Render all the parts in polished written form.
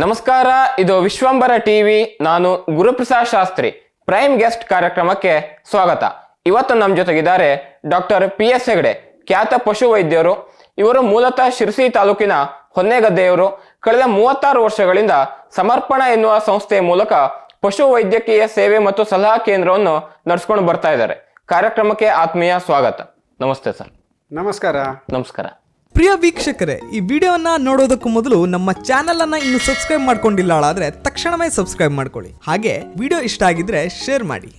ನಮಸ್ಕಾರ, ಇದು ವಿಶ್ವಂಬರ ಟಿವಿ. ನಾನು ಗುರುಪ್ರಸಾದ್ ಶಾಸ್ತ್ರಿ. ಪ್ರೈಮ್ ಗೆಸ್ಟ್ ಕಾರ್ಯಕ್ರಮಕ್ಕೆ ಸ್ವಾಗತ. ಇವತ್ತು ನಮ್ಮ ಜೊತೆಗಿದ್ದಾರೆ ಡಾಕ್ಟರ್ PS ಹೆಗಡೆ, ಖ್ಯಾತ ಪಶು ವೈದ್ಯರು. ಇವರು ಮೂಲತಃ ಶಿರಸಿ ತಾಲೂಕಿನ ಹೊನ್ನೆಗದ್ದೆಯವರು. ಕಳೆದ 36 ವರ್ಷಗಳಿಂದ ಸಮರ್ಪಣ ಎನ್ನುವ ಸಂಸ್ಥೆಯ ಮೂಲಕ ಪಶು ವೈದ್ಯಕೀಯ ಸೇವೆ ಮತ್ತು ಸಲಹಾ ಕೇಂದ್ರವನ್ನು ನಡೆಸ್ಕೊಂಡು ಬರ್ತಾ ಇದ್ದಾರೆ. ಕಾರ್ಯಕ್ರಮಕ್ಕೆ ಆತ್ಮೀಯ ಸ್ವಾಗತ. ನಮಸ್ತೆ ಸರ್. ನಮಸ್ಕಾರ. ನಮಸ್ಕಾರ. ಪ್ರಿಯ ವೀಕ್ಷಕರೇ, ಈ ವಿಡಿಯೋನ ನೋಡೋದಕ್ಕೂ ಮೊದಲು ನಮ್ಮ ಚಾನೆಲ್ ಅನ್ನ ಇನ್ನು ಸಬ್ಸ್ಕ್ರೈಬ್ ಮಾಡ್ಕೊಂಡಿಲ್ಲ ಆದ್ರೆ ತಕ್ಷಣವೇ ಸಬ್ಸ್ಕ್ರೈಬ್ ಮಾಡ್ಕೊಳ್ಳಿ. ಹಾಗೆ ವಿಡಿಯೋ ಇಷ್ಟ ಆಗಿದ್ರೆ ಶೇರ್ ಮಾಡಿ.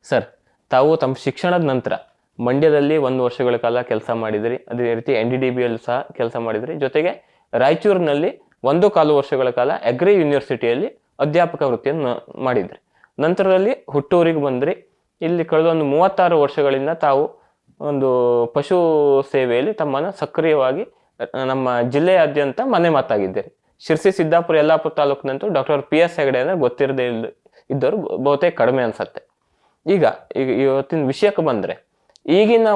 ಸರ್, ತಾವು ತಮ್ಮ ಶಿಕ್ಷಣದ ನಂತರ ಮಂಡ್ಯದಲ್ಲಿ 1 ವರ್ಷಗಳ ಕಾಲ ಕೆಲಸ ಮಾಡಿದ್ರಿ. ಅದೇ ರೀತಿ NDDBಯಲ್ಲಿ ಸಹ ಕೆಲಸ ಮಾಡಿದ್ರಿ. ಜೊತೆಗೆ ರಾಯಚೂರಿನಲ್ಲಿ 1.25 ವರ್ಷಗಳ ಕಾಲ ಅಗ್ರಿ ಯೂನಿವರ್ಸಿಟಿಯಲ್ಲಿ ಅಧ್ಯಾಪಕ ವೃತ್ತಿಯನ್ನು ಮಾಡಿದ್ರಿ. ನಂತರದಲ್ಲಿ ಹುಟ್ಟೂರಿಗೆ ಬಂದ್ರಿ. ಇಲ್ಲಿ ಕಳೆದ ಒಂದು 36 ವರ್ಷಗಳಿಂದ ತಾವು ಒಂದು ಪಶು ಸೇವೆಯಲ್ಲಿ ತಮ್ಮನ್ನು ಸಕ್ರಿಯವಾಗಿ ನಮ್ಮ ಜಿಲ್ಲೆಯಾದ್ಯಂತ ಮನೆ ಮಾತಾಗಿದ್ದೀರಿ. ಶಿರಸಿ, ಸಿದ್ದಾಪುರ, ಯಲ್ಲಾಪುರ ತಾಲೂಕಿನಂತೂ ಡಾಕ್ಟರ್ PS ಹೆಗಡೆ ಅಂದರೆ ಗೊತ್ತಿರದೇ ಇದ್ದವರು ಬಹುತೇಕ ಕಡಿಮೆ ಅನ್ಸತ್ತೆ. ಈಗ ಇವತ್ತಿನ ವಿಷಯಕ್ಕೆ ಬಂದರೆ, ಈಗಿನ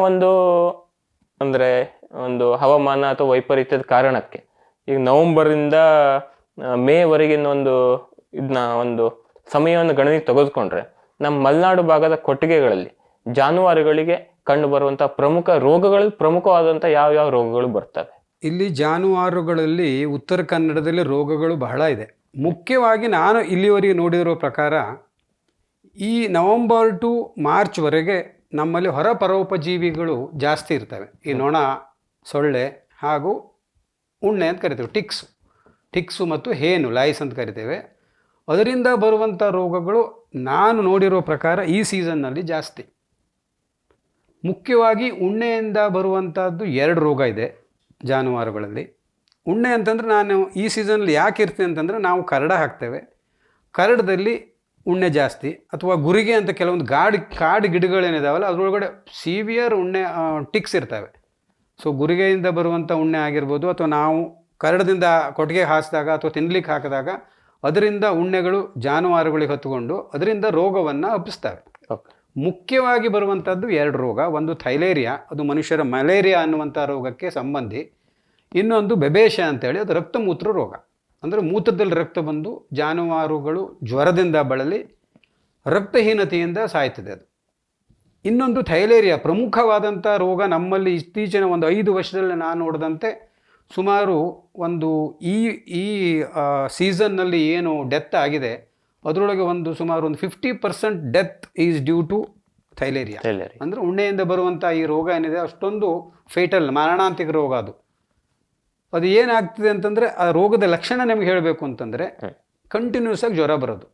ಒಂದು ಹವಾಮಾನ ಅಥವಾ ವೈಪರೀತ್ಯದ ಕಾರಣಕ್ಕೆ ಈಗ ನವೆಂಬರಿಂದ ಮೇವರೆಗಿನ ಒಂದು ಸಮಯವನ್ನು ಗಣನೆಗೆ ತೆಗೆದುಕೊಂಡ್ರೆ ನಮ್ಮ ಮಲೆನಾಡು ಭಾಗದ ಕೊಟ್ಟಿಗೆಗಳಲ್ಲಿ ಜಾನುವಾರುಗಳಿಗೆ ಕಂಡು ಬರುವಂಥ ಪ್ರಮುಖವಾದಂಥ ಯಾವ ರೋಗಗಳು ಬರ್ತವೆ? ಇಲ್ಲಿ ಜಾನುವಾರುಗಳಲ್ಲಿ ಉತ್ತರ ಕನ್ನಡದಲ್ಲಿ ರೋಗಗಳು ಬಹಳ ಇದೆ. ಮುಖ್ಯವಾಗಿ ನಾನು ಇಲ್ಲಿವರೆಗೆ ನೋಡಿರೋ ಪ್ರಕಾರ ಈ ನವೆಂಬರ್ ಟು ಮಾರ್ಚ್ವರೆಗೆ ನಮ್ಮಲ್ಲಿ ಹೊರ ಪರೋಪಜೀವಿಗಳು ಜಾಸ್ತಿ ಇರ್ತವೆ. ಈ ನೊಣ, ಸೊಳ್ಳೆ ಹಾಗೂ ಉಣ್ಣೆ ಅಂತ ಕರಿತೇವೆ, ಟಿಕ್ಸು ಮತ್ತು ಹೇನು, ಲೈಸ್ ಅಂತ ಕರಿತೇವೆ. ಅದರಿಂದ ಬರುವಂಥ ರೋಗಗಳು ನಾನು ನೋಡಿರೋ ಪ್ರಕಾರ ಈ ಸೀಸನ್ನಲ್ಲಿ ಜಾಸ್ತಿ. ಮುಖ್ಯವಾಗಿ ಉಣ್ಣೆಯಿಂದ ಬರುವಂಥದ್ದು 2 ರೋಗ ಇದೆ ಜಾನುವಾರುಗಳಲ್ಲಿ. ಉಣ್ಣೆ ಅಂತಂದರೆ ನಾನು ಈ ಸೀಸನಲ್ಲಿ ಯಾಕೆ ಇರ್ತೀನಿ ಅಂತಂದರೆ, ನಾವು ಕರಡ ಹಾಕ್ತೇವೆ. ಕರಡದಲ್ಲಿ ಉಣ್ಣೆ ಜಾಸ್ತಿ, ಅಥವಾ ಗುರಿಗೆ ಅಂತ ಕೆಲವೊಂದು ಕಾಡು ಗಿಡಗಳೇನಿದಾವಲ್ಲ ಅದರೊಳಗಡೆ ಸಿವಿಯರ್ ಉಣ್ಣೆ ಟಿಕ್ಸ್ ಇರ್ತವೆ. ಸೊ ಗುರಿಗೆಯಿಂದ ಬರುವಂಥ ಉಣ್ಣೆ ಆಗಿರ್ಬೋದು, ಅಥವಾ ನಾವು ಕರಡದಿಂದ ಕೊಟ್ಟಿಗೆ ಹಾಸಿದಾಗ ಅಥವಾ ತಿನ್ಲಿಕ್ಕೆ ಹಾಕಿದಾಗ ಅದರಿಂದ ಉಣ್ಣೆಗಳು ಜಾನುವಾರುಗಳಿಗೆ ಹೊತ್ತುಕೊಂಡು ಅದರಿಂದ ರೋಗವನ್ನು ಹಬ್ಬಿಸ್ತವೆ. ಮುಖ್ಯವಾಗಿ ಬರುವಂಥದ್ದು 2 ರೋಗ. ಒಂದು ಥೈಲೇರಿಯಾ, ಅದು ಮನುಷ್ಯರ ಮಲೇರಿಯಾ ಅನ್ನುವಂಥ ರೋಗಕ್ಕೆ ಸಂಬಂಧಿ. ಇನ್ನೊಂದು ಬೆಬೇಶ ಅಂತೇಳಿ, ಅದು ರಕ್ತಮೂತ್ರ ರೋಗ. ಅಂದರೆ ಮೂತ್ರದಲ್ಲಿ ರಕ್ತ ಬಂದು ಜಾನುವಾರುಗಳು ಜ್ವರದಿಂದ ಬಳಲಿ ರಕ್ತಹೀನತೆಯಿಂದ ಸಾಯ್ತದೆ ಅದು. ಇನ್ನೊಂದು ಥೈಲೇರಿಯಾ ಪ್ರಮುಖವಾದಂಥ ರೋಗ. ನಮ್ಮಲ್ಲಿ ಇತ್ತೀಚಿನ ಒಂದು 5 ವರ್ಷದಲ್ಲಿ ನಾನು ನೋಡಿದಂತೆ ಸುಮಾರು ಈ ಸೀಸನ್ನಲ್ಲಿ ಏನು ಡೆತ್ ಆಗಿದೆ ಅದರೊಳಗೆ ಸುಮಾರು 50% ಡೆತ್ ಈಸ್ ಡ್ಯೂ ಟು ಥೈಲೇರಿಯಾ. ಅಂದರೆ ಉಣ್ಣೆಯಿಂದ ಬರುವಂಥ ಈ ರೋಗ ಏನಿದೆ ಅಷ್ಟೊಂದು ಫೇಟಲ್, ಮಾರಣಾಂತಿಕ ರೋಗ. ಅದು ಏನಾಗ್ತದೆ ಅಂತಂದರೆ, ಆ ರೋಗದ ಲಕ್ಷಣ ನಿಮ್ಗೆ ಹೇಳಬೇಕು ಅಂತಂದರೆ, ಕಂಟಿನ್ಯೂಸ್ ಆಗಿ ಜ್ವರ ಬರೋದು.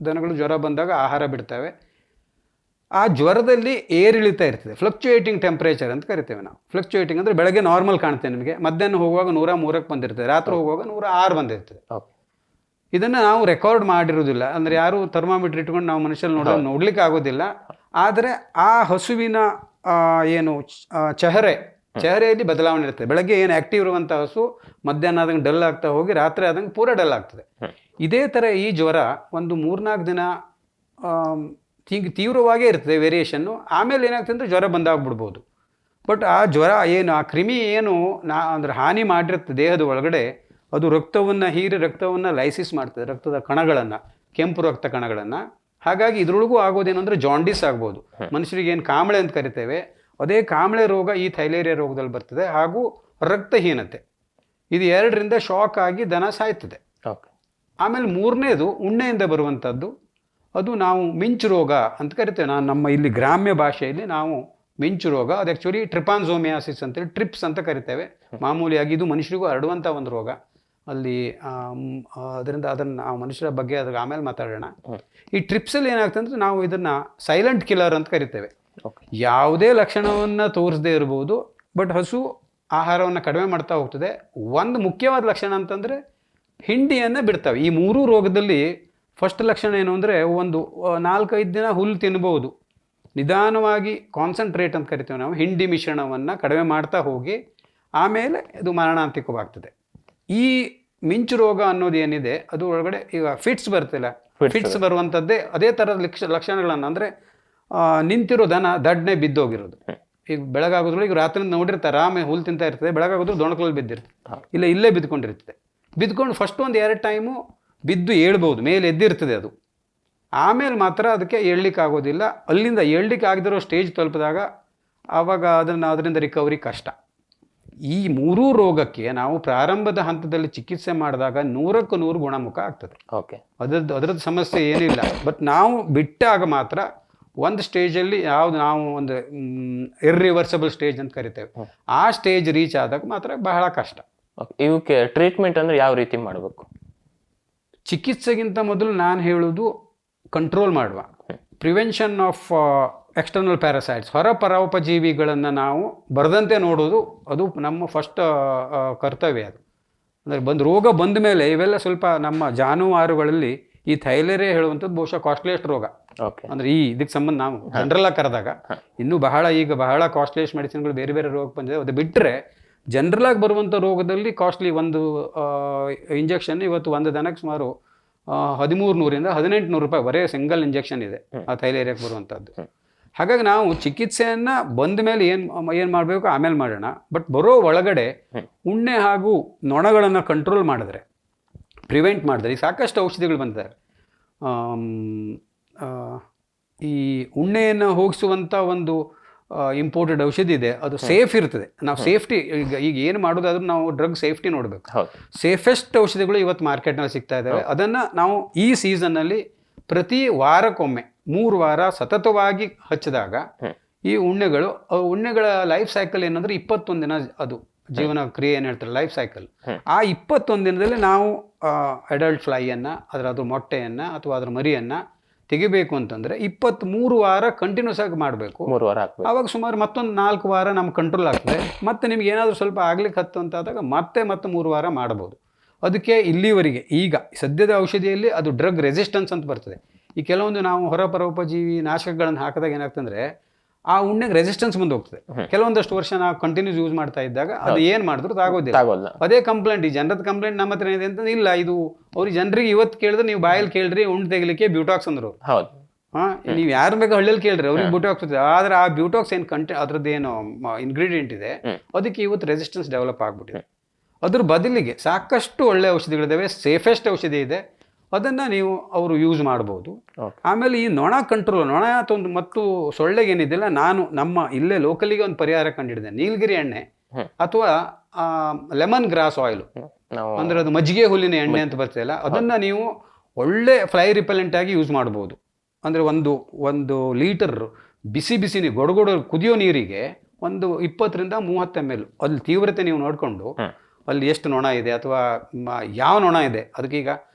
ದನಗಳು ಜ್ವರ ಬಂದಾಗ ಆಹಾರ ಬಿಡ್ತವೆ. ಆ ಜ್ವರದಲ್ಲಿ ಏರಿಳಿತ ಇರ್ತದೆ, ಫ್ಲಕ್ಚುಯೇಟಿಂಗ್ ಟೆಂಪ್ರೇಚರ್ ಅಂತ ಕರಿತೇವೆ ನಾವು. ಫ್ಲಕ್ಚುಯೇಟಿಂಗ್ ಅಂದರೆ ಬೆಳಗ್ಗೆ ನಾರ್ಮಲ್ ಕಾಣ್ತೇವೆ ನಿಮಗೆ, ಮಧ್ಯಾಹ್ನ ಹೋಗುವಾಗ 103ಕ್ಕೆ ಬಂದಿರ್ತದೆ, ರಾತ್ರಿ ಹೋಗುವಾಗ 106 ಬಂದಿರ್ತದೆ. ಇದನ್ನು ನಾವು ರೆಕಾರ್ಡ್ ಮಾಡಿರೋದಿಲ್ಲ. ಅಂದರೆ ಯಾರು ಥರ್ಮಾಮೀಟರ್ ಇಟ್ಕೊಂಡು ನಾವು ಮನುಷ್ಯರು ನೋಡ್ಲಿಕ್ಕೆ ಆಗೋದಿಲ್ಲ. ಆದರೆ ಆ ಹಸುವಿನ ಏನು ಚಹರೆಯಲ್ಲಿ ಬದಲಾವಣೆ ಇರ್ತದೆ. ಬೆಳಗ್ಗೆ ಏನು ಆ್ಯಕ್ಟಿವ್ ಇರುವಂಥ ಹಸು ಮಧ್ಯಾಹ್ನ ಆದಂಗೆ ಡಲ್ ಆಗ್ತಾ ಹೋಗಿ ರಾತ್ರಿ ಆದಂಗೆ ಪೂರ ಡಲ್ ಆಗ್ತದೆ. ಇದೇ ಥರ ಈ ಜ್ವರ 3-4 ದಿನ ತೀವ್ರವಾಗೇ ಇರ್ತದೆ ವೇರಿಯೇಷನ್ನು. ಆಮೇಲೆ ಏನಾಗ್ತದೆ ಅಂದರೆ ಜ್ವರ ಬಂದಾಗ್ಬಿಡ್ಬೋದು. ಬಟ್ ಆ ಜ್ವರ ಆ ಕ್ರಿಮಿ ಏನು ಅಂದರೆ ಹಾನಿ ಮಾಡಿರುತ್ತೆ ದೇಹದ ಒಳಗಡೆ, ಅದು ರಕ್ತವನ್ನು ಲೈಸಿಸ್ ಮಾಡ್ತದೆ, ರಕ್ತದ ಕಣಗಳನ್ನು, ಕೆಂಪು ರಕ್ತ ಕಣಗಳನ್ನು. ಹಾಗಾಗಿ ಇದರೊಳಗೂ ಆಗೋದೇನೆಂದರೆ ಜಾಂಡಿಸ್ ಆಗ್ಬೋದು. ಮನುಷ್ಯರಿಗೆ ಏನು ಕಾಂಬಳೆ ಅಂತ ಕರಿತೇವೆ, ಅದೇ ಕಾಂಬಳೆ ರೋಗ ಈ ಥೈಲೇರಿಯಾ ರೋಗದಲ್ಲಿ ಬರ್ತದೆ. ಹಾಗೂ ರಕ್ತಹೀನತೆ, ಇದು 2ರಿಂದ ಶಾಕ್ ಆಗಿ ದನ ಸಾಯ್ತದೆ. ಆಮೇಲೆ 3ನೇದು ಉಣ್ಣೆಯಿಂದ ಬರುವಂಥದ್ದು, ಅದು ನಾವು ಮಿಂಚು ರೋಗ ಅಂತ ಕರಿತೇವೆ. ನಮ್ಮ ಇಲ್ಲಿ ಗ್ರಾಮ್ಯ ಭಾಷೆಯಲ್ಲಿ ನಾವು ಮಿಂಚು ರೋಗ, ಅದು ಆ್ಯಕ್ಚುಲಿ ಟ್ರಿಪಾನ್ಸೋಮಿಯಾಸಿಸ್ ಅಂತೇಳಿ ಟ್ರಿಪ್ಸ್ ಅಂತ ಕರಿತೇವೆ ಮಾಮೂಲಿಯಾಗಿ. ಇದು ಮನುಷ್ಯರಿಗೂ ಹರಡುವಂಥ ಒಂದು ರೋಗ. ಅದನ್ನು ನಾವು ಮನುಷ್ಯರ ಬಗ್ಗೆ ಅದಕ್ಕೆ ಆಮೇಲೆ ಮಾತಾಡೋಣ. ಈ ಟ್ರಿಪ್ಸಲ್ಲಿ ಏನಾಗ್ತದೆ ಅಂದರೆ, ನಾವು ಇದನ್ನು ಸೈಲೆಂಟ್ ಕಿಲ್ಲರ್ ಅಂತ ಕರಿತೇವೆ. ಯಾವುದೇ ಲಕ್ಷಣವನ್ನು ತೋರಿಸದೇ ಇರ್ಬೋದು, ಬಟ್ ಹಸು ಆಹಾರವನ್ನು ಕಡಿಮೆ ಮಾಡ್ತಾ ಹೋಗ್ತದೆ. ಒಂದು ಮುಖ್ಯವಾದ ಲಕ್ಷಣ ಅಂತಂದರೆ ಹಿಂಡಿಯನ್ನು ಬಿಡ್ತವೆ. ಈ 3 ರೋಗದಲ್ಲಿ ಫಸ್ಟ್ ಲಕ್ಷಣ ಏನು ಅಂದರೆ, 4-5 ದಿನ ಹುಲ್ಲು ತಿನ್ಬೋದು, ನಿಧಾನವಾಗಿ ಕಾನ್ಸಂಟ್ರೇಟ್ ಅಂತ ಕರಿತೇವೆ ನಾವು, ಹಿಂಡಿ ಮಿಶ್ರಣವನ್ನು ಕಡಿಮೆ ಮಾಡ್ತಾ ಹೋಗಿ ಆಮೇಲೆ ಇದು ಮಾರಣಾಂತಿಕವಾಗ್ತದೆ. ಈ ಮಿಂಚು ರೋಗ ಅನ್ನೋದು ಏನಿದೆ ಅದು ಒಳಗಡೆ ಈಗ ಫಿಟ್ಸ್ ಬರ್ತಿಲ್ಲ, ಫಿಟ್ಸ್ ಬರುವಂಥದ್ದೇ ಅದೇ ಥರದ ಲಕ್ಷಣಗಳನ್ನು. ಅಂದರೆ ನಿಂತಿರೋ ದನ ದಡ್ನೆ ಬಿದ್ದೋಗಿರೋದು. ಈಗ ಬೆಳಗಾಗೋದ್ರಲ್ಲಿ ಈಗ ರಾತ್ರಿ ನೋಡಿರ್ತಾರೆ, ಆಮೇಲೆ ಹುಲ್ಲು ತಿಂತಾ ಇರ್ತದೆ, ಬೆಳಗಾಗೋದ್ರೂ ದೊಣಕಲಲ್ಲಿ ಬಿದ್ದಿರ್ತದೆ, ಇಲ್ಲೇ ಬಿದ್ದುಕೊಂಡಿರ್ತದೆ. ಬಿದ್ಕೊಂಡು ಫಸ್ಟ್ ಒಂದು 2 ಟೈಮು ಬಿದ್ದು ಏಳ್ಬೋದು, ಮೇಲೆ ಎದ್ದಿರ್ತದೆ ಅದು. ಆಮೇಲೆ ಮಾತ್ರ ಅದಕ್ಕೆ ಏಳ್ಲಿಕ್ಕೆ ಆಗೋದಿಲ್ಲ. ಅಲ್ಲಿಂದ ಏಳ್ಲಿಕ್ಕೆ ಆಗದಿರೋ ಸ್ಟೇಜ್ ತಲುಪಿದಾಗ ಆವಾಗ ಅದರಿಂದ ರಿಕವರಿ ಕಷ್ಟ. ಈ 3 ರೋಗಕ್ಕೆ ನಾವು ಪ್ರಾರಂಭದ ಹಂತದಲ್ಲಿ ಚಿಕಿತ್ಸೆ ಮಾಡಿದಾಗ 100ಕ್ಕೆ 100 ಗುಣಮುಖ ಆಗ್ತದೆ. ಓಕೆ, ಅದರದ್ದು ಸಮಸ್ಯೆ ಏನಿಲ್ಲ. ಬಟ್ ನಾವು ಬಿಟ್ಟಾಗ ಮಾತ್ರ ಒಂದು ಸ್ಟೇಜಲ್ಲಿ ಯಾವುದು ನಾವು ಒಂದು ಇರ್ರಿವರ್ಸಬಲ್ ಸ್ಟೇಜ್ ಅಂತ ಕರಿತೇವೆ, ಆ ಸ್ಟೇಜ್ ರೀಚ್ ಆದಾಗ ಮಾತ್ರ ಬಹಳ ಕಷ್ಟ. ಇವಕ್ಕೆ ಟ್ರೀಟ್ಮೆಂಟ್ ಅಂದ್ರೆ ಯಾವ ರೀತಿ ಮಾಡಬೇಕು? ಚಿಕಿತ್ಸೆಗಿಂತ ಮೊದಲು ನಾನು ಹೇಳೋದು ಕಂಟ್ರೋಲ್ ಮಾಡುವ, ಪ್ರಿವೆನ್ಷನ್ ಆಫ್ ಎಕ್ಸ್ಟರ್ನಲ್ ಪ್ಯಾರಾಸೈಟ್ಸ್, ಹೊರ ಪರೋಪಜೀವಿಗಳನ್ನು ನಾವು ಬರದಂತೆ ನೋಡೋದು ಅದು ನಮ್ಮ ಫಸ್ಟ್ ಕರ್ತವ್ಯ. ಅದು ಅಂದರೆ ರೋಗ ಬಂದ ಮೇಲೆ ಇವೆಲ್ಲ ಸ್ವಲ್ಪ ನಮ್ಮ ಜಾನುವಾರುಗಳಲ್ಲಿ ಈ ಥೈಲೇರಿಯಾ ಹೇಳುವಂಥದ್ದು ಬಹುಶಃ ಕಾಸ್ಟ್ಲಿಯೆಸ್ಟ್ ರೋಗ. ಅಂದರೆ ಇದಕ್ಕೆ ಸಂಬಂಧ ನಾವು ಜನರಲ್ಲ ಕರೆದಾಗ ಇನ್ನೂ ಬಹಳ ಕಾಸ್ಟ್ಲಿಯೆಸ್ಟ್ ಮೆಡಿಸಿನ್ಗಳು ಬೇರೆ ಬೇರೆ ರೋಗ ಬಂದಿದೆ. ಅದು ಬಿಟ್ಟರೆ ಜನರಲಾಗಿ ಬರುವಂಥ ರೋಗದಲ್ಲಿ ಕಾಸ್ಟ್ಲಿ ಒಂದು ಇಂಜೆಕ್ಷನ್ ಇವತ್ತು ಒಂದು ದನಕ್ಕೆ ಸುಮಾರು 1300ರಿಂದ 1800 ರೂಪಾಯಿ ಬರೀ ಸಿಂಗಲ್ ಇಂಜೆಕ್ಷನ್ ಇದೆ ಆ ಥೈಲೇರಿಯಾಕ್ಕೆ ಬರುವಂಥದ್ದು. ಹಾಗಾಗಿ ನಾವು ಚಿಕಿತ್ಸೆಯನ್ನು ಬಂದ ಮೇಲೆ ಏನು ಮಾಡಬೇಕು ಆಮೇಲೆ ಮಾಡೋಣ. ಬಟ್ ಬರೋ ಒಳಗಡೆ ಉಣ್ಣೆ ಹಾಗೂ ನೊಣಗಳನ್ನು ಕಂಟ್ರೋಲ್ ಮಾಡಿದ್ರೆ, ಪ್ರಿವೆಂಟ್ ಮಾಡಿದ್ರೆ, ಈ ಸಾಕಷ್ಟು ಔಷಧಿಗಳು ಬಂದಿದ್ದಾರೆ. ಈ ಉಣ್ಣೆಯನ್ನು ಹೋಗಿಸುವಂಥ ಒಂದು ಇಂಪೋರ್ಟೆಡ್ ಔಷಧಿ ಇದೆ, ಅದು ಸೇಫ್ ಇರ್ತದೆ. ನಾವು ಸೇಫ್ಟಿ ಈಗ ಏನು ಮಾಡೋದಾದ್ರೂ ನಾವು ಡ್ರಗ್ ಸೇಫ್ಟಿ ನೋಡಬೇಕು. ಸೇಫೆಸ್ಟ್ ಔಷಧಿಗಳು ಇವತ್ತು ಮಾರ್ಕೆಟ್ನಲ್ಲಿ ಸಿಗ್ತಾ ಇದ್ದಾವೆ. ಅದನ್ನು ನಾವು ಈ ಸೀಸನ್ನಲ್ಲಿ ಪ್ರತಿ ವಾರಕ್ಕೊಮ್ಮೆ 3 ವಾರ ಸತತವಾಗಿ ಹಚ್ಚಿದಾಗ ಈ ಉಣ್ಣೆಗಳ ಲೈಫ್ ಸೈಕಲ್ ಏನಂದ್ರೆ 21 ದಿನ, ಅದು ಜೀವನ ಕ್ರಿಯೆ ಏನು ಹೇಳ್ತಾರೆ ಲೈಫ್ ಸೈಕಲ್. ಆ 21 ದಿನದಲ್ಲಿ ನಾವು ಅಡಲ್ಟ್ ಫ್ಲೈಯನ್ನು ಅದರ ಮೊಟ್ಟೆಯನ್ನು ಅಥವಾ ಅದರ ಮರಿಯನ್ನು ತೆಗಿಬೇಕು ಅಂತಂದರೆ 23 ವಾರ ಕಂಟಿನ್ಯೂಸ್ ಆಗಿ ಮಾಡಬೇಕು. 3 ವಾರ ಆವಾಗ ಸುಮಾರು ಮತ್ತೊಂದು 4 ವಾರ ನಮ್ಗೆ ಕಂಟ್ರೋಲ್ ಆಗ್ತದೆ. ಮತ್ತೆ ನಿಮ್ಗೆ ಏನಾದರೂ ಸ್ವಲ್ಪ ಆಗ್ಲಿಕ್ಕೆ ಹತ್ತು ಅಂತಾದಾಗ ಮತ್ತೆ 3 ವಾರ ಮಾಡ್ಬೋದು. ಅದಕ್ಕೆ ಇಲ್ಲಿವರೆಗೆ ಈಗ ಸದ್ಯದ ಔಷಧಿಯಲ್ಲಿ ಅದು ಡ್ರಗ್ ರೆಸಿಸ್ಟೆನ್ಸ್ ಅಂತ ಬರ್ತದೆ. ಈ ಕೆಲವೊಂದು ನಾವು ಹೊರ ಪರೋಪಜೀವಿ ನಾಶಕಗಳನ್ನು ಹಾಕಿದಾಗ ಏನಾಗ್ತಂದ್ರೆ ಆ ಉಣ್ಣೆಗೆ ರೆಸಿಸ್ಟೆನ್ಸ್ ಮುಂದೆ ಹೋಗ್ತದೆ. ಕೆಲವೊಂದಷ್ಟು ವರ್ಷ ನಾವು ಕಂಟಿನ್ಯೂಸ್ ಯೂಸ್ ಮಾಡ್ತಾ ಇದ್ದಾಗ ಅದು ಏನು ಮಾಡಿದ್ರು ಆಗೋದಿಲ್ಲ. ಅದೇ ಕಂಪ್ಲೇಂಟ್, ಈ ಜನರದ ಕಂಪ್ಲೇಂಟ್ ನಮ್ಮ ಹತ್ರ ಏನಿದೆ ಅಂತ ಇಲ್ಲ, ಇದು ಅವ್ರಿಗೆ ಜನರಿಗೆ ಇವತ್ತು ಕೇಳಿದ್ರೆ ನೀವು ಬಾಯಲ್ಲಿ ಕೇಳ್ರಿ ಉಂಡು ತೆಗಿಲಿಕ್ಕೆ ಬ್ಯೂಟಾಕ್ಸ್ ಅಂದರು. ನೀವು ಯಾರ ಬೇಕು ಹಳ್ಳಿಯಲ್ಲಿ ಕೇಳ್ರಿ ಅವ್ರಿಗೆ ಬ್ಯೂಟಾಕ್ಸ್ ಇರ್ತದೆ. ಆದ್ರೆ ಆ ಬ್ಯೂಟಾಕ್ಸ್ ಏನು ಅದ್ರದ್ದೇನು ಇಂಗ್ರೀಡಿಯೆಂಟ್ ಇದೆ ಅದಕ್ಕೆ ಇವತ್ತು ರೆಸಿಸ್ಟೆನ್ಸ್ ಡೆವಲಪ್ ಆಗ್ಬಿಟ್ಟಿದೆ. ಅದ್ರ ಬದಲಿಗೆ ಸಾಕಷ್ಟು ಒಳ್ಳೆ ಔಷಧಿಗಳಿದ್ದಾವೆ, ಸೇಫೆಸ್ಟ್ ಔಷಧಿ ಇದೆ, ಅದನ್ನು ನೀವು ಅವರು ಯೂಸ್ ಮಾಡ್ಬೋದು. ಆಮೇಲೆ ಈ ನೊಣ ಕಂಟ್ರೋಲ್, ನೊಣ ಮತ್ತು ಸೊಳ್ಳೆಗೆ ಏನಿದೆಯಲ್ಲ, ನಮ್ಮ ಇಲ್ಲೇ ಲೋಕಲಿಗೆ ಒಂದು ಪರಿಹಾರ ಕಂಡಿಡಿದೆ. ನೀಲಗಿರಿ ಎಣ್ಣೆ ಅಥವಾ ಲೆಮನ್ ಗ್ರಾಸ್ ಆಯಿಲ್, ಅಂದ್ರೆ ಅದು ಮಜ್ಜಿಗೆ ಹುಲ್ಲಿನ ಎಣ್ಣೆ ಅಂತ ಬರ್ತದಲ್ಲ, ಅದನ್ನು ನೀವು ಒಳ್ಳೆ ಫ್ಲೈ ರಿಪೆಲೆಂಟ್ ಆಗಿ ಯೂಸ್ ಮಾಡ್ಬೋದು. ಅಂದರೆ ಒಂದು ಲೀಟರ್ ಬಿಸಿ ನೀರು ಗೊಡಗೊಡ ಕುದಿಯೋ ನೀರಿಗೆ ಒಂದು 20ರಿಂದ 30 ml, ಅಲ್ಲಿ ತೀವ್ರತೆ ನೀವು ನೋಡಿಕೊಂಡು ಅಲ್ಲಿ ಎಷ್ಟು ನೊಣ ಇದೆ ಅಥವಾ ಯಾವ ನೊಣ ಇದೆ. ಅದಕ್ಕೀಗ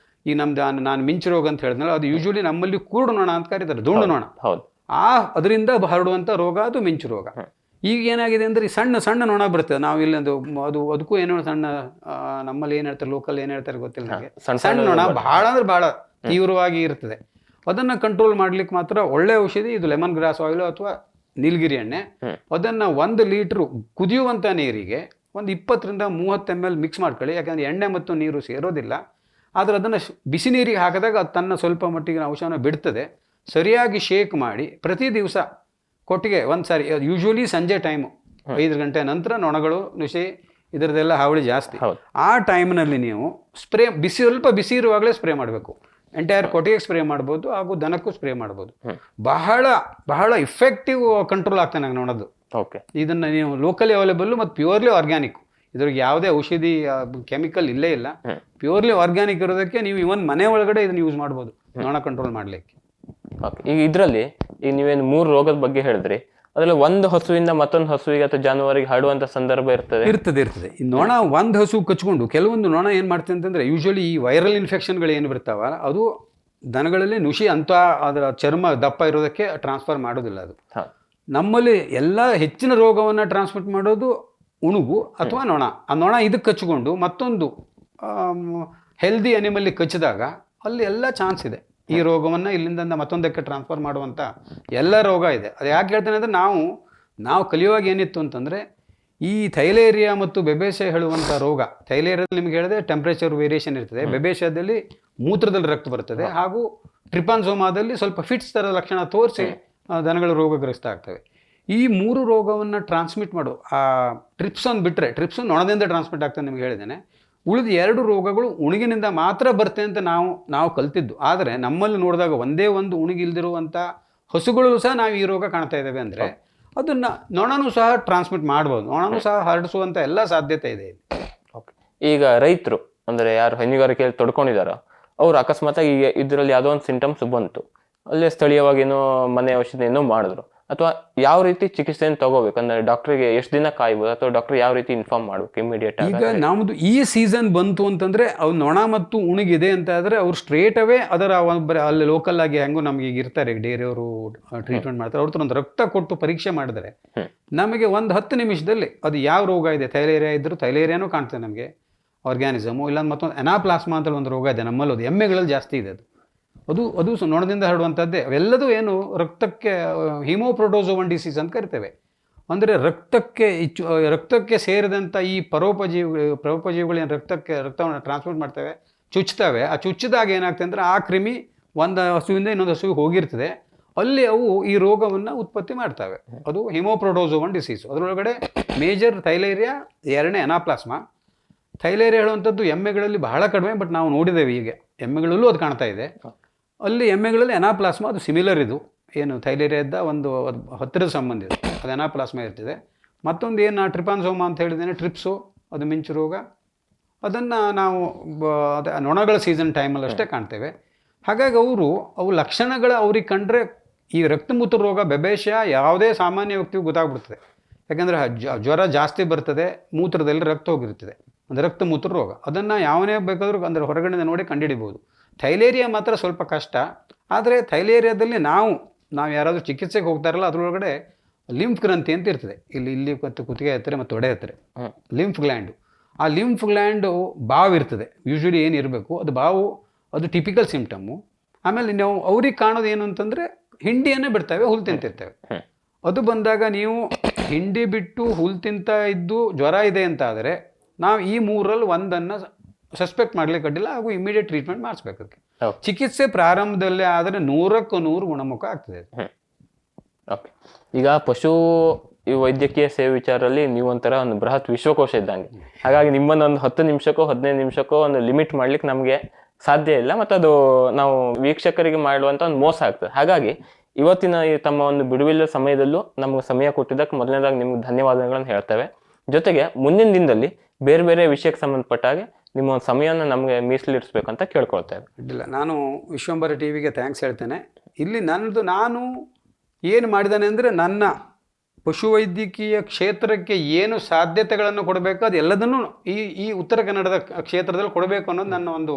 ಈ ನಾನು ಮಿಂಚು ರೋಗ ಅಂತ ಹೇಳಿದ್ನಲ್ಲ, ಅದು ಯೂಶುವಲಿ ನಮ್ಮಲ್ಲಿ ಕೂಡು ನೊಣ ಅಂತ ಕರೀತಾರೆ, ದುಂಡು ನೊಣ. ಅದರಿಂದ ಹರಡುವಂಥ ರೋಗ ಅದು ಮಿಂಚು ರೋಗ. ಈಗ ಏನಾಗಿದೆ ಅಂದರೆ ಸಣ್ಣ ನೊಣ ಬರ್ತದೆ. ನಾವು ಇಲ್ಲೊಂದು ಅದಕ್ಕೂ ಏನೋ ಸಣ್ಣ, ನಮ್ಮಲ್ಲಿ ಏನು ಹೇಳ್ತಾರೆ ಲೋಕಲ್ ಏನು ಹೇಳ್ತಾರೆ ಗೊತ್ತಿಲ್ಲ ನನಗೆ, ಸಣ್ಣ ನೊಣ ಬಹಳ ಅಂದ್ರೆ ಬಹಳ ತೀವ್ರವಾಗಿ ಇರ್ತದೆ. ಅದನ್ನು ಕಂಟ್ರೋಲ್ ಮಾಡ್ಲಿಕ್ಕೆ ಮಾತ್ರ ಒಳ್ಳೆ ಔಷಧಿ ಇದು ಲೆಮನ್ ಗ್ರಾಸ್ ಆಯಿಲ್ ಅಥವಾ ನೀಲಗಿರಿ ಎಣ್ಣೆ. ಅದನ್ನು 1 ಲೀಟ್ರು ಕುದಿಯುವಂಥ ನೀರಿಗೆ ಒಂದು 20ರಿಂದ 30 ml ಮಿಕ್ಸ್ ಮಾಡ್ಕೊಳ್ಳಿ. ಯಾಕಂದರೆ ಎಣ್ಣೆ ಮತ್ತು ನೀರು ಸೇರೋದಿಲ್ಲ. ಆದರೆ ಅದನ್ನು ಬಿಸಿ ನೀರಿಗೆ ಹಾಕಿದಾಗ ಅದು ತನ್ನ ಸ್ವಲ್ಪ ಮಟ್ಟಿಗೆ ಅಂಶವನ್ನು ಬಿಡ್ತದೆ. ಸರಿಯಾಗಿ ಶೇಕ್ ಮಾಡಿ ಪ್ರತಿ ದಿವಸ ಕೊಟ್ಟಿಗೆ ಒಂದು ಸಾರಿ, ಯೂಶ್ವಲಿ ಸಂಜೆ ಟೈಮು 5 ಗಂಟೆ ನಂತರ ನೊಣಗಳು ನುಸಿ ಇದರದೆಲ್ಲ ಹಾವಳಿ ಜಾಸ್ತಿ. ಆ ಟೈಮ್ನಲ್ಲಿ ನೀವು ಸ್ವಲ್ಪ ಬಿಸಿ ಇರುವಾಗಲೇ ಸ್ಪ್ರೇ ಮಾಡಬೇಕು. ಎಂಟೈರ್ ಕೊಟ್ಟಿಗೆ ಸ್ಪ್ರೇ ಮಾಡ್ಬೋದು ಹಾಗೂ ದನಕ್ಕೂ ಸ್ಪ್ರೇ ಮಾಡ್ಬೋದು. ಬಹಳ ಇಫೆಕ್ಟಿವ್ ಕಂಟ್ರೋಲ್ ಆಗ್ತಾನೆ ನಂಗೆ ನೋಡೋದು. ಇದನ್ನು ನೀವು ಲೋಕಲಿ ಅವೈಲೇಬಲ್ಲು ಮತ್ತು ಪ್ಯೂರ್ಲಿ ಆರ್ಗ್ಯಾನಿಕ್, ಇದ್ರಿಗೆ ಯಾವುದೇ ಔಷಧಿ ಕೆಮಿಕಲ್ ಇಲ್ಲೇ ಇಲ್ಲ. ಪ್ಯೂರ್ಲಿ ಆರ್ಗ್ಯಾನಿಕ್ ಇರೋದಕ್ಕೆ ನೀವು ಇವನ್ ಮನೆ ಒಳಗಡೆ ಇದನ್ನು ಯೂಸ್ ಮಾಡ್ಬೋದು ನೊಣ ಕಂಟ್ರೋಲ್ ಮಾಡಲಿಕ್ಕೆ. ಈಗ ಇದರಲ್ಲಿ ಈಗ ನೀವೇನು 3 ರೋಗದ ಬಗ್ಗೆ ಹೇಳಿದ್ರಿ, ಅದರಲ್ಲಿ ಒಂದು ಹಸುವಿಂದ ಮತ್ತೊಂದು ಹಸುವಿಗೆ ಅಥವಾ ಜಾನುವಾರಿಗೆ ಹರಡುವಂಥ ಸಂದರ್ಭ ಇರ್ತದೆ. ಈ ನೊಣ ಒಂದು ಹಸು ಕಚ್ಕೊಂಡು ಕೆಲವೊಂದು ನೊಣ ಏನು ಮಾಡ್ತದೆ ಅಂತಂದರೆ, ಯೂಶ್ವಲಿ ಈ ವೈರಲ್ ಇನ್ಫೆಕ್ಷನ್ಗಳು ಏನು ಬರ್ತಾವಲ್ಲ ಅದು ದನಗಳಲ್ಲಿ ನುಸಿ ಅಂತ ಅದರ ಚರ್ಮ ದಪ್ಪ ಇರೋದಕ್ಕೆ ಟ್ರಾನ್ಸ್ಫರ್ ಮಾಡೋದಿಲ್ಲ. ಅದು ನಮ್ಮಲ್ಲಿ ಎಲ್ಲ ಹೆಚ್ಚಿನ ರೋಗವನ್ನು ಟ್ರಾನ್ಸ್ಮಿಟ್ ಮಾಡೋದು ಉಣುಗು ಅಥವಾ ನೊಣ. ಆ ನೊಣ ಇದಕ್ಕೆ ಕಚ್ಕೊಂಡು ಮತ್ತೊಂದು ಹೆಲ್ದಿ ಅನಿಮಲ್ಲಿ ಕಚ್ಚಿದಾಗ ಅಲ್ಲಿ ಎಲ್ಲ ಚಾನ್ಸ್ ಇದೆ ಈ ರೋಗವನ್ನು ಇಲ್ಲಿಂದ ಮತ್ತೊಂದಕ್ಕೆ ಟ್ರಾನ್ಸ್ಫರ್ ಮಾಡುವಂಥ ಎಲ್ಲ ರೋಗ ಇದೆ. ಅದು ಯಾಕೆ ಹೇಳ್ತೇನೆ ಅಂದರೆ, ನಾವು ಕಲಿಯುವಾಗ ಏನಿತ್ತು ಅಂತಂದರೆ, ಈ ಥೈಲೇರಿಯಾ ಮತ್ತು ಬೆಬೇಸಿಯಾ ಹೇಳುವಂಥ ರೋಗ, ಥೈಲೇರಿಯಾದಲ್ಲಿ ನಿಮ್ಗೆ ಹೇಳಿದೆ ಟೆಂಪ್ರೇಚರ್ ವೇರಿಯೇಷನ್ ಇರ್ತದೆ, ಬೆಬೇಸಿಯಾದಲ್ಲಿ ಮೂತ್ರದಲ್ಲಿ ರಕ್ತ ಬರ್ತದೆ, ಹಾಗೂ ಟ್ರಿಪಾನ್ಸೋಮಾದಲ್ಲಿ ಸ್ವಲ್ಪ ಫಿಟ್ಸ್ ಥರದ ಲಕ್ಷಣ ತೋರಿಸಿ ದನಗಳು ರೋಗಗ್ರಸ್ತ ಆಗ್ತವೆ. ಈ 3 ರೋಗವನ್ನು ಟ್ರಾನ್ಸ್ಮಿಟ್ ಮಾಡು ಆ ಟ್ರಿಪ್ಸನ್ ಬಿಟ್ಟರೆ, ಟ್ರಿಪ್ಸನ್ ನೊಣದಿಂದ ಟ್ರಾನ್ಸ್ಮಿಟ್ ಆಗ್ತದೆ ನಿಮ್ಗೆ ಹೇಳಿದ್ದೇನೆ. ಉಳಿದ 2 ರೋಗಗಳು ಉಣುಗಿನಿಂದ ಮಾತ್ರ ಬರುತ್ತೆ ಅಂತ ನಾವು ಕಲ್ತಿದ್ದು. ಆದರೆ ನಮ್ಮಲ್ಲಿ ನೋಡಿದಾಗ ಒಂದೇ ಒಂದು ಉಣುಗಿಲ್ದಿರುವಂಥ ಹಸುಗಳಲ್ಲೂ ಸಹ ನಾವು ಈ ರೋಗ ಕಾಣ್ತಾ ಇದ್ದೇವೆ ಅಂದರೆ ಅದನ್ನು ನೊಣನೂ ಸಹ ಟ್ರಾನ್ಸ್ಮಿಟ್ ಮಾಡ್ಬೋದು, ನೊಣನೂ ಸಹ ಹರಡಿಸುವಂಥ ಎಲ್ಲ ಸಾಧ್ಯತೆ ಇದೆ. ಈಗ ರೈತರು ಅಂದರೆ ಯಾರು ಹೈನುಗಾರಿಕೆಯಲ್ಲಿ ತೊಡ್ಕೊಂಡಿದ್ದಾರೋ ಅವ್ರು ಅಕಸ್ಮಾತಾಗಿ ಈಗ ಇದರಲ್ಲಿ ಯಾವುದೋ ಒಂದು ಸಿಂಟಮ್ಸ್ ಬಂತು, ಅಲ್ಲೇ ಸ್ಥಳೀಯವಾಗಿ ಏನೋ ಮನೆ ಔಷಧಿ ಏನೋ ಮಾಡಿದ್ರು, ಅಥವಾ ಯಾವ ರೀತಿ ಚಿಕಿತ್ಸೆಯನ್ನು ತಗೋಬೇಕು ಅಂದರೆ ಡಾಕ್ಟ್ರಿಗೆ ಎಷ್ಟು ದಿನ ಕಾಯ್ಬೋದು, ಅಥವಾ ಡಾಕ್ಟರ್ ಯಾವ ರೀತಿ ಇನ್ಫಾರ್ಮ್ ಮಾಡ್ಬೇಕು ಇಮಿಡಿಯೇಟ್ ಆಗಿ? ಈಗ ನಮ್ಮದು ಈ ಸೀಸನ್ ಬಂತು ಅಂತಂದರೆ ಅವ್ರು ನೊಣ ಮತ್ತು ಉಣುಗಿದೆ ಅಂತ ಆದರೆ ಅವ್ರು ಸ್ಟ್ರೇಟ್ ಅವೇ ಅದರ ಅಲ್ಲಿ ಲೋಕಲ್ ಆಗಿ ಹೆಂಗೋ ನಮಗೆ ಈಗ ಇರ್ತಾರೆ ಡೇರಿಯವರು ಟ್ರೀಟ್ಮೆಂಟ್ ಮಾಡ್ತಾರೆ, ಅವ್ರ ಒಂದು ರಕ್ತ ಕೊಟ್ಟು ಪರೀಕ್ಷೆ ಮಾಡಿದ್ರೆ ನಮಗೆ ಒಂದು 10 ನಿಮಿಷದಲ್ಲಿ ಅದು ಯಾವ ರೋಗ ಇದೆ, ಥೈಲೇರಿಯಾ ಇದ್ದರೂ ಥೈಲೇರಿಯಾನೂ ಕಾಣ್ತದೆ ನಮಗೆ, ಆರ್ಗ್ಯಾನಿಸಮು ಇಲ್ಲ ಮತ್ತೊಂದು ಎನಾಪ್ಲಾಸ್ಮಾ ಅಂತ ಒಂದು ರೋಗ ಇದೆ ನಮ್ಮಲ್ಲಿ, ಅದು ಎಮ್ಮೆಗಳಲ್ಲಿ ಜಾಸ್ತಿ ಇದೆ, ಅದು ನೊಣದಿಂದ ಹರಡುವಂಥದ್ದೇ. ಅವೆಲ್ಲದೂ ಏನು ರಕ್ತಕ್ಕೆ ಹಿಮೋಪ್ರೋಟೋಸೋವನ್ ಡಿಸೀಸ್ ಅಂತ ಕರಿತೇವೆ. ಅಂದರೆ ರಕ್ತಕ್ಕೆ ಸೇರಿದಂಥ ಈ ಪರೋಪಜೀವಿಗಳು ಏನು ರಕ್ತವನ್ನು ಟ್ರಾನ್ಸ್ಮಿಟ್ ಮಾಡ್ತೇವೆ, ಚುಚ್ತವೆ. ಆ ಚುಚ್ಚಿದಾಗ ಏನಾಗ್ತದೆ ಅಂದರೆ ಆ ಕ್ರಿಮಿ ಒಂದು ಹಸುವಿಂದ ಇನ್ನೊಂದು ಹಸುವಿಗೆ ಹೋಗಿರ್ತದೆ, ಅಲ್ಲಿ ಅವು ಈ ರೋಗವನ್ನು ಉತ್ಪತ್ತಿ ಮಾಡ್ತವೆ. ಅದು ಹಿಮೋಪ್ರೋಟೋಸೋವನ್ ಡಿಸೀಸು. ಅದರೊಳಗಡೆ ಮೇಜರ್ ಥೈಲೇರಿಯಾ, 2ನೇ ಎನಾಪ್ಲಾಸ್ಮಾ. ಥೈಲೇರಿಯಾ ಹೇಳುವಂಥದ್ದು ಎಮ್ಮೆಗಳಲ್ಲಿ ಬಹಳ ಕಡಿಮೆ, ಬಟ್ ನಾವು ನೋಡಿದ್ದೇವೆ ಈಗ ಎಮ್ಮೆಗಳಲ್ಲೂ ಅದು ಕಾಣ್ತಾ ಇದೆ. ಅಲ್ಲಿ ಎಮ್ಮೆಗಳಲ್ಲಿ ಎನಾಪ್ಲಾಸ್ಮಾ ಅದು ಸಿಮಿಲರ್, ಇದು ಏನು ಥೈಲೇರಿಯಾದ ಒಂದು ಹತ್ತಿರದ ಸಂಬಂಧ ಇದೆ, ಅದು ಎನಾಪ್ಲಾಸ್ಮಾ ಇರ್ತದೆ. ಮತ್ತೊಂದು ಏನು ಟ್ರಿಪಾನ್ಸೋಮಾ ಅಂತ ಹೇಳಿದ್ದೇನೆ, ಟ್ರಿಪ್ಸು, ಅದು ಮಿಂಚು ರೋಗ, ಅದನ್ನು ನಾವು ನೊಣಗಳ ಸೀಸನ್ ಟೈಮಲ್ಲಿ ಅಷ್ಟೇ ಕಾಣ್ತೇವೆ. ಹಾಗಾಗಿ ಅವು ಲಕ್ಷಣಗಳ ಅವ್ರಿಗೆ ಕಂಡ್ರೆ ಈ ರಕ್ತಮೂತ್ರ ರೋಗ ಬೆಬೇಶ ಯಾವುದೇ ಸಾಮಾನ್ಯ ವ್ಯಕ್ತಿಗೂ ಗೊತ್ತಾಗ್ಬಿಡ್ತದೆ. ಯಾಕಂದರೆ ಜ್ವರ ಜಾಸ್ತಿ ಬರ್ತದೆ, ಮೂತ್ರದಲ್ಲಿ ರಕ್ತ ಹೋಗಿರ್ತದೆ, ಅಂದರೆ ರಕ್ತಮೂತ್ರ ರೋಗ. ಅದನ್ನು ಯಾವನೇ ಬೇಕಾದರೂ ಅಂದರೆ ಹೊರಗಡೆಯಿಂದ ನೋಡಿ ಕಂಡುಹಿಡಿಬೋದು. ಥೈಲೇರಿಯಾ ಮಾತ್ರ ಸ್ವಲ್ಪ ಕಷ್ಟ. ಆದರೆ ಥೈಲೇರಿಯಾದಲ್ಲಿ ನಾವು ಯಾರಾದರೂ ಚಿಕಿತ್ಸೆಗೆ ಹೋಗ್ತಾರಲ್ಲ, ಅದರೊಳಗಡೆ ಲಿಂಫ್ ಗ್ರಂಥಿ ಅಂತ ಇರ್ತದೆ, ಇಲ್ಲಿ ಮತ್ತು ಕುತ್ತಿಗೆ ಹತ್ತಿರ ಮತ್ತು ತೊಡೆ ಹತ್ತಿರ ಲಿಂಫ್ ಗ್ಲ್ಯಾಂಡು. ಆ ಲಿಂಫ್ ಗ್ಲ್ಯಾಂಡು ಬಾವು ಇರ್ತದೆ, ಯೂಶ್ವಲಿ ಏನು ಇರಬೇಕು ಅದು ಬಾವು, ಅದು ಟಿಪಿಕಲ್ ಸಿಂಪ್ಟಮ್ಮು. ಆಮೇಲೆ ನಾವು ಅವ್ರಿಗೆ ಕಾಣೋದು ಏನು ಅಂತಂದರೆ ಹಿಂಡಿಯನ್ನೇ ಬಿಡ್ತೇವೆ, ಹುಲ್ ತಿಂತಿರ್ತೇವೆ. ಅದು ಬಂದಾಗ ನೀವು ಹಿಂಡಿ ಬಿಟ್ಟು ಹುಲ್ ತಿಂತ ಇದ್ದು ಜ್ವರ ಇದೆ ಅಂತ ಆದರೆ ನಾವು ಈ 3ರಲ್ಲಿ ಒಂದನ್ನು ಸಸ್ಪೆಕ್ಟ್ ಮಾಡ್ಲಿಕ್ಕೆ ಅಡ್ಡಿಲ್ಲ, ಹಾಗೂ ಇಮಿಡಿಯೇಟ್ ಟ್ರೀಟ್ಮೆಂಟ್ ಮಾಡಿಸ್ಬೇಕು. ಅದಕ್ಕೆ ಚಿಕಿತ್ಸೆ ಪ್ರಾರಂಭದಲ್ಲೇ ಆದರೆ 100ಕ್ಕೆ 100 ಗುಣಮುಖ ಆಗ್ತದೆ. ಓಕೆ, ಈಗ ಪಶು ಈ ವೈದ್ಯಕೀಯ ಸೇವೆ ವಿಚಾರದಲ್ಲಿ ನೀವೊಂಥರ ಒಂದು ಬೃಹತ್ ವಿಶ್ವಕೋಶ ಇದ್ದಂಗೆ. ಹಾಗಾಗಿ ನಿಮ್ಮನ್ನೊಂದು 10 ನಿಮಿಷಕ್ಕೋ 15 ನಿಮಿಷಕ್ಕೋ ಒಂದು ಲಿಮಿಟ್ ಮಾಡ್ಲಿಕ್ಕೆ ನಮಗೆ ಸಾಧ್ಯ ಇಲ್ಲ, ಮತ್ತು ಅದು ನಾವು ವೀಕ್ಷಕರಿಗೆ ಮಾಡುವಂಥ ಒಂದು ಮೋಸ ಆಗ್ತದೆ. ಹಾಗಾಗಿ ಇವತ್ತಿನ ಈ ತಮ್ಮ ಒಂದು ಬಿಡುವಿಲ್ಲ ಸಮಯದಲ್ಲೂ ನಮ್ಗೆ ಸಮಯ ಕೊಟ್ಟಿದ್ದಕ್ಕೆ ಮೊದಲನೇದಾಗಿ ನಿಮ್ಗೆ ಧನ್ಯವಾದಗಳನ್ನು ಹೇಳ್ತೇವೆ. ಜೊತೆಗೆ ಮುಂದಿನ ದಿನದಲ್ಲಿ ಬೇರೆ ಬೇರೆ ವಿಷಯಕ್ಕೆ ಸಂಬಂಧಪಟ್ಟ ಹಾಗೆ ನಿಮ್ಮ ಒಂದು ಸಮಯವನ್ನು ನಮಗೆ ಮೀಸಲಿರಿಸ್ಬೇಕಂತ ಕೇಳ್ಕೊಳ್ತೇವೆ. ಅಡ್ಡಿಲ್ಲ, ನಾನು ವಿಶ್ವಂಬರ ಟಿವಿಗೆ ಥ್ಯಾಂಕ್ಸ್ ಹೇಳ್ತೇನೆ. ಇಲ್ಲಿ ನಾನು ಏನು ಮಾಡಿದ್ದಾನೆ ಅಂದರೆ ನನ್ನ ಪಶುವೈದ್ಯಕೀಯ ಕ್ಷೇತ್ರಕ್ಕೆ ಏನು ಸಾಧ್ಯತೆಗಳನ್ನು ಕೊಡಬೇಕು ಅದು ಎಲ್ಲದನ್ನೂ ಈ ಉತ್ತರ ಕನ್ನಡದ ಕ್ಷೇತ್ರದಲ್ಲಿ ಕೊಡಬೇಕು ಅನ್ನೋದು ನನ್ನ ಒಂದು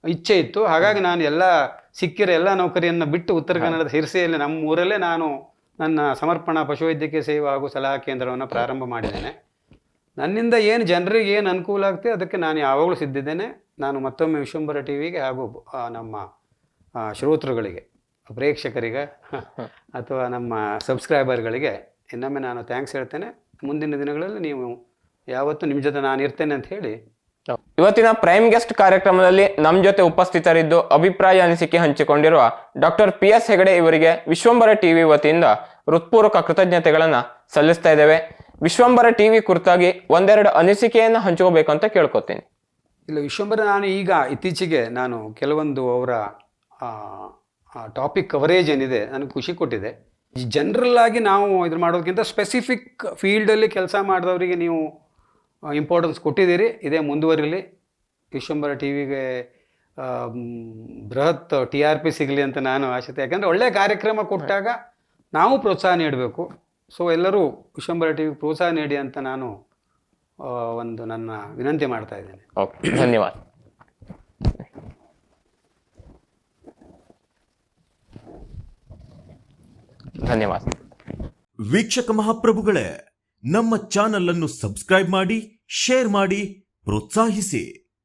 ಇಚ್ಛೆ ಇತ್ತು. ಹಾಗಾಗಿ ನಾನು ಸಿಕ್ಕಿರೋ ಎಲ್ಲ ನೌಕರಿಯನ್ನು ಬಿಟ್ಟು ಉತ್ತರ ಕನ್ನಡದ ಹಿರ್ಸೆಯಲ್ಲಿ ನಮ್ಮ ಊರಲ್ಲೇ ನಾನು ನನ್ನ ಸಮರ್ಪಣಾ ಪಶುವೈದ್ಯಕೀಯ ಸೇವಾ ಹಾಗೂ ಸಲಹಾ ಕೇಂದ್ರವನ್ನು ಪ್ರಾರಂಭ ಮಾಡಿದ್ದೇನೆ. ನನ್ನಿಂದ ಏನು ಜನರಿಗೆ ಏನು ಅನುಕೂಲ ಆಗ್ತದೆ ಅದಕ್ಕೆ ನಾನು ಯಾವಾಗಲೂ ಸಿದ್ಧಿದ್ದೇನೆ. ನಾನು ಮತ್ತೊಮ್ಮೆ ವಿಶ್ವಂಬರ ಟಿವಿಗೆ ಹಾಗೂ ನಮ್ಮ ಶ್ರೋತೃಗಳಿಗೆ, ಪ್ರೇಕ್ಷಕರಿಗೆ ಅಥವಾ ನಮ್ಮ ಸಬ್ಸ್ಕ್ರೈಬರ್ಗಳಿಗೆ ಇನ್ನೊಮ್ಮೆ ನಾನು ಥ್ಯಾಂಕ್ಸ್ ಹೇಳ್ತೇನೆ. ಮುಂದಿನ ದಿನಗಳಲ್ಲಿ ನೀವು ಯಾವತ್ತೂ ನಿಮ್ಮ ಜೊತೆ ನಾನು ಇರ್ತೇನೆ ಅಂತ ಹೇಳಿ ಇವತ್ತಿನ ಪ್ರೈಮ್ ಗೆಸ್ಟ್ ಕಾರ್ಯಕ್ರಮದಲ್ಲಿ ನಮ್ಮ ಜೊತೆ ಉಪಸ್ಥಿತರಿದ್ದು ಅಭಿಪ್ರಾಯ ಅನಿಸಿಕೆ ಹಂಚಿಕೊಂಡಿರುವ ಡಾಕ್ಟರ್ PS ಹೆಗಡೆ ಇವರಿಗೆ ವಿಶ್ವಂಬರ ಟಿವಿ ವತಿಯಿಂದ ಹೃತ್ಪೂರ್ವಕ ಕೃತಜ್ಞತೆಗಳನ್ನು ಸಲ್ಲಿಸ್ತಾ ಇದ್ದೇವೆ. ವಿಶ್ವಂಬರ ಟಿವಿ ಕುರಿತಾಗಿ ಒಂದೆರಡು ಅನಿಸಿಕೆಯನ್ನು ಹಂಚ್ಕೋಬೇಕು ಅಂತ ಕೇಳ್ಕೊತೀನಿ. ಇಲ್ಲ, ವಿಶ್ವಂಬರ ನಾನು ಈಗ ಇತ್ತೀಚೆಗೆ ನಾನು ಕೆಲವೊಂದು ಅವರ ಟಾಪಿಕ್ ಕವರೇಜ್ ಏನಿದೆ ನನಗೆ ಖುಷಿ ಕೊಟ್ಟಿದೆ. ಜನರಲ್ ಆಗಿ ನಾವು ಇದು ಮಾಡೋದಕ್ಕಿಂತ ಸ್ಪೆಸಿಫಿಕ್ ಫೀಲ್ಡಲ್ಲಿ ಕೆಲಸ ಮಾಡಿದವರಿಗೆ ನೀವು ಇಂಪಾರ್ಟೆನ್ಸ್ ಕೊಟ್ಟಿದ್ದೀರಿ. ಇದೇ ಮುಂದುವರಿಲಿ. ವಿಶ್ವಂಬರ ಟಿವಿಗೆ ಬೃಹತ್ TRP ಸಿಗಲಿ ಅಂತ ನಾನು ಆಶಿತೆ. ಯಾಕಂದರೆ ಒಳ್ಳೆಯ ಕಾರ್ಯಕ್ರಮ ಕೊಟ್ಟಾಗ ನಾವು ಪ್ರೋತ್ಸಾಹ ನೀಡಬೇಕು. ಸೊ ಎಲ್ಲರೂ ವಿಶ್ವಂಬರ ಟಿವಿಗೆ ಪ್ರೋತ್ಸಾಹ ನೀಡಿ ಅಂತ ನಾನು ಒಂದು ನನ್ನ ವಿನಂತಿ ಮಾಡ್ತಾ ಇದ್ದೇನೆ. ಓಕೆ, ಧನ್ಯವಾದ. ಧನ್ಯವಾದ. ವೀಕ್ಷಕ ಮಹಾಪ್ರಭುಗಳೇ, ನಮ್ಮ ಚಾನಲ್ ಅನ್ನು ಸಬ್ಸ್ಕ್ರೈಬ್ ಮಾಡಿ, ಶೇರ್ ಮಾಡಿ, ಪ್ರೋತ್ಸಾಹಿಸಿ.